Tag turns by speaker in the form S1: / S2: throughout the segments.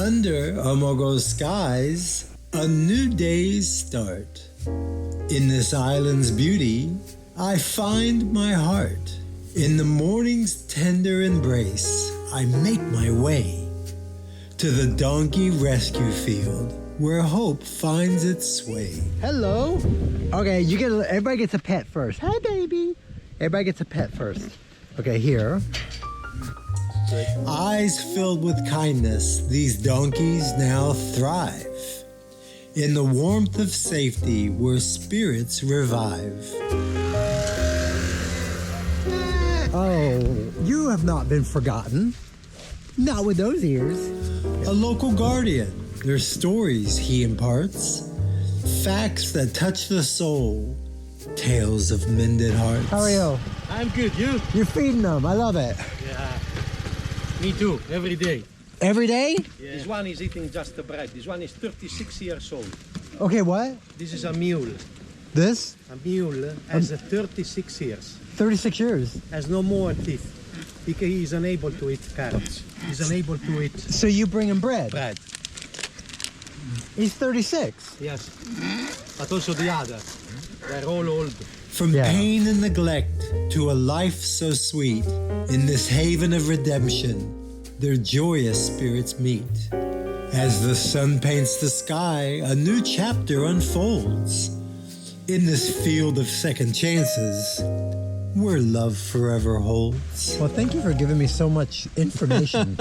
S1: Under Amorgos skies, a new day's start. In this island's beauty, I find my heart. In the morning's tender embrace, I make my way to the donkey rescue field where hope finds its sway.
S2: Hello. Okay, everybody gets a pet first. Hi, baby. Everybody gets a pet first. Okay, here.
S1: Eyes filled with kindness, these donkeys now thrive in the warmth of safety where spirits revive.
S2: Oh, you have not been forgotten. Not with those ears.
S1: A local guardian, their stories he imparts, facts that touch the soul, tales of mended hearts.
S2: How are you?
S3: I'm good, you?
S2: You're feeding them, I love it.
S3: Yeah, me too, every day.
S2: Every day?
S3: Yeah. This one is eating just the bread. This one is 36 years old.
S2: Okay, what?
S3: This is a mule.
S2: This?
S3: A mule has 36 years.
S2: 36 years.
S3: Has no more teeth. Because he is unable to eat carrots. He's unable to eat
S2: So you bring him bread?
S3: bread.
S2: He's 36.
S3: Yes. But also the other. They're all old.
S1: From pain and neglect to a life so sweet, in this haven of redemption, their joyous spirits meet. As the sun paints the sky, a new chapter unfolds. In this field of second chances, where love forever holds.
S2: Well, thank you for giving me so much information.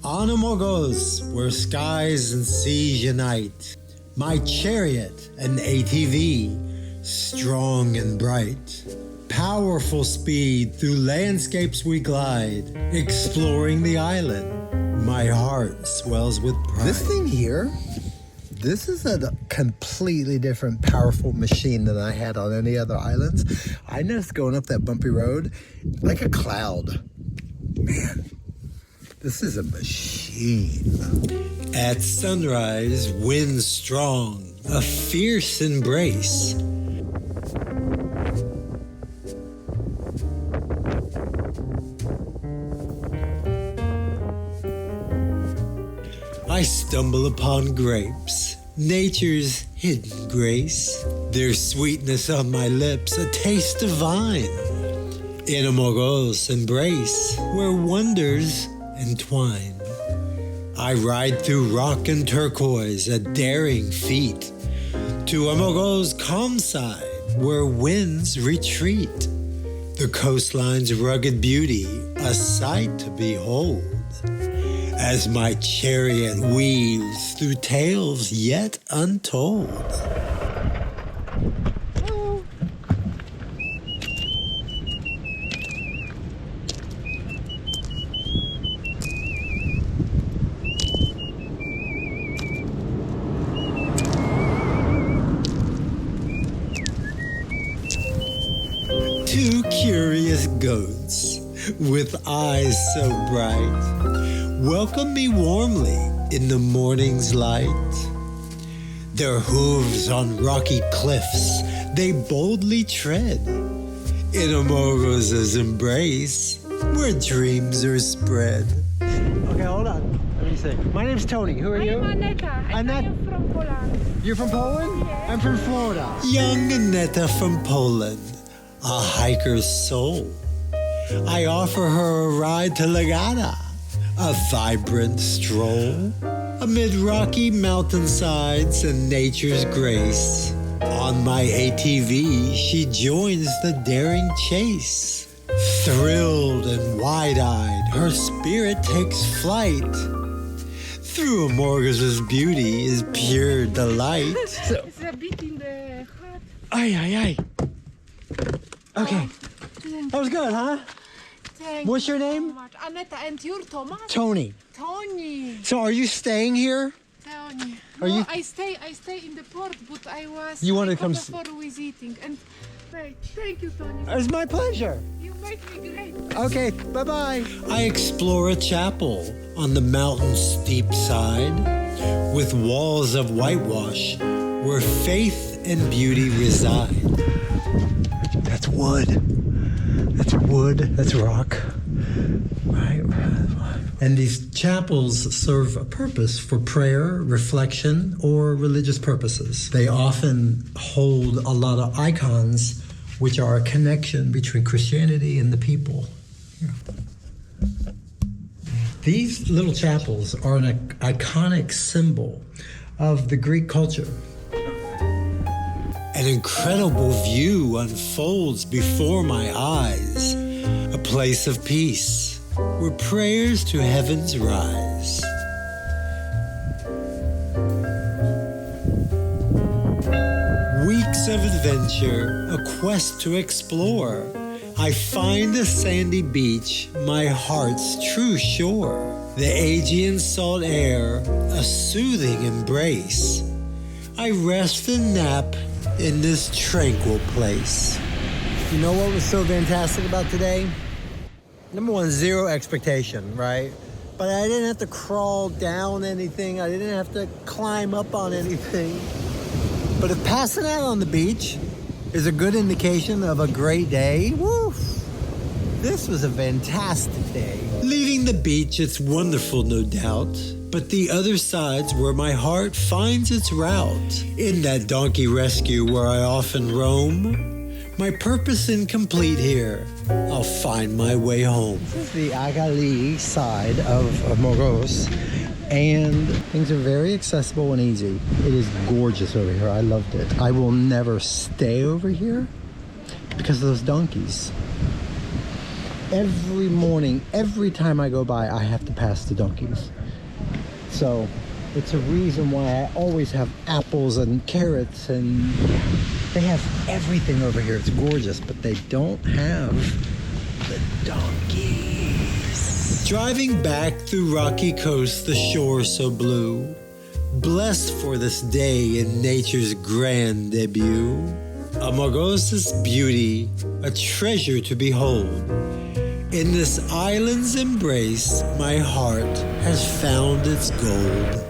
S1: On Amorgos, where skies and seas unite, my chariot, an ATV, strong and bright. Powerful speed through landscapes we glide, exploring the island. My heart swells with pride.
S2: This thing here, this is a completely different powerful machine than I had on any other islands. I noticed going up that bumpy road like a cloud. Man, this is a machine.
S1: At sunrise, wind strong, a fierce embrace. I stumble upon grapes, nature's hidden grace. Their sweetness on my lips, a taste divine. In Amorgos embrace, where wonders entwine. I ride through rock and turquoise, a daring feat, to Amorgos' calm side, where winds retreat. The coastline's rugged beauty, a sight to behold, as my chariot weaves through tales yet untold. Two curious goats with eyes so bright welcome me warmly in the morning's light. Their hooves on rocky cliffs they boldly tread in Amorgos' embrace where dreams are spread.
S2: Okay, hold on. Let me see. My name's Tony. Who are you?
S4: I'm Aneta. And
S2: Annette.
S4: I'm from Poland.
S2: You're from Poland?
S4: Yes.
S2: I'm from Florida.
S1: Young Annetta from Poland, a hiker's soul. I offer her a ride to Lagada, a vibrant stroll amid rocky mountainsides and nature's grace. On my ATV, she joins the daring chase. Thrilled and wide-eyed, her spirit takes flight. Through Amorgos' beauty is pure delight.
S4: It's a bit in the heart.
S2: Aye. Okay. That was good, huh?
S4: Thank
S2: What's your
S4: you
S2: name?
S4: So much. Aneta, and you're Thomas?
S2: Tony.
S4: Tony.
S2: So are you staying here?
S4: Tony.
S2: Are
S4: No,
S2: you-
S4: I stay in the port, but I was.
S2: You wanna
S4: I
S2: come
S4: for visiting and. Wait, thank you, Tony.
S2: It's my pleasure.
S4: You make me great.
S2: Okay, bye-bye.
S1: I explore a chapel on the mountain's steep side with walls of whitewash where faith and beauty reside.
S2: That's wood. That's wood, that's rock. Right.
S1: And these chapels serve a purpose for prayer, reflection, or religious purposes. They often hold a lot of icons which are a connection between Christianity and the people. Yeah. These little chapels are an iconic symbol of the Greek culture. An incredible view unfolds before my eyes, a place of peace where prayers to heavens rise. Weeks of adventure, a quest to explore. I find the sandy beach, my heart's true shore. The Aegean salt air, a soothing embrace. I rest and nap in this tranquil place.
S2: You know what was so fantastic about today? Number one, zero expectation, right? But I didn't have to crawl down anything. I didn't have to climb up on anything. But if passing out on the beach is a good indication of a great day, woo! This was a fantastic day.
S1: Leaving the beach, it's wonderful, no doubt. But the other side's where my heart finds its route. In that donkey rescue where I often roam, my purpose incomplete here, I'll find my way home.
S2: This is the Agali side of Amorgos, and things are very accessible and easy. It is gorgeous over here. I loved it. I will never stay over here because of those donkeys. Every morning, every time I go by, I have to pass the donkeys. So it's a reason why I always have apples and carrots, and they have everything over here. It's gorgeous, but they don't have the donkeys.
S1: Driving back through rocky coast, the shore so blue, blessed for this day in nature's grand debut. Amorgos' beauty, a treasure to behold. In this island's embrace, my heart has found its gold.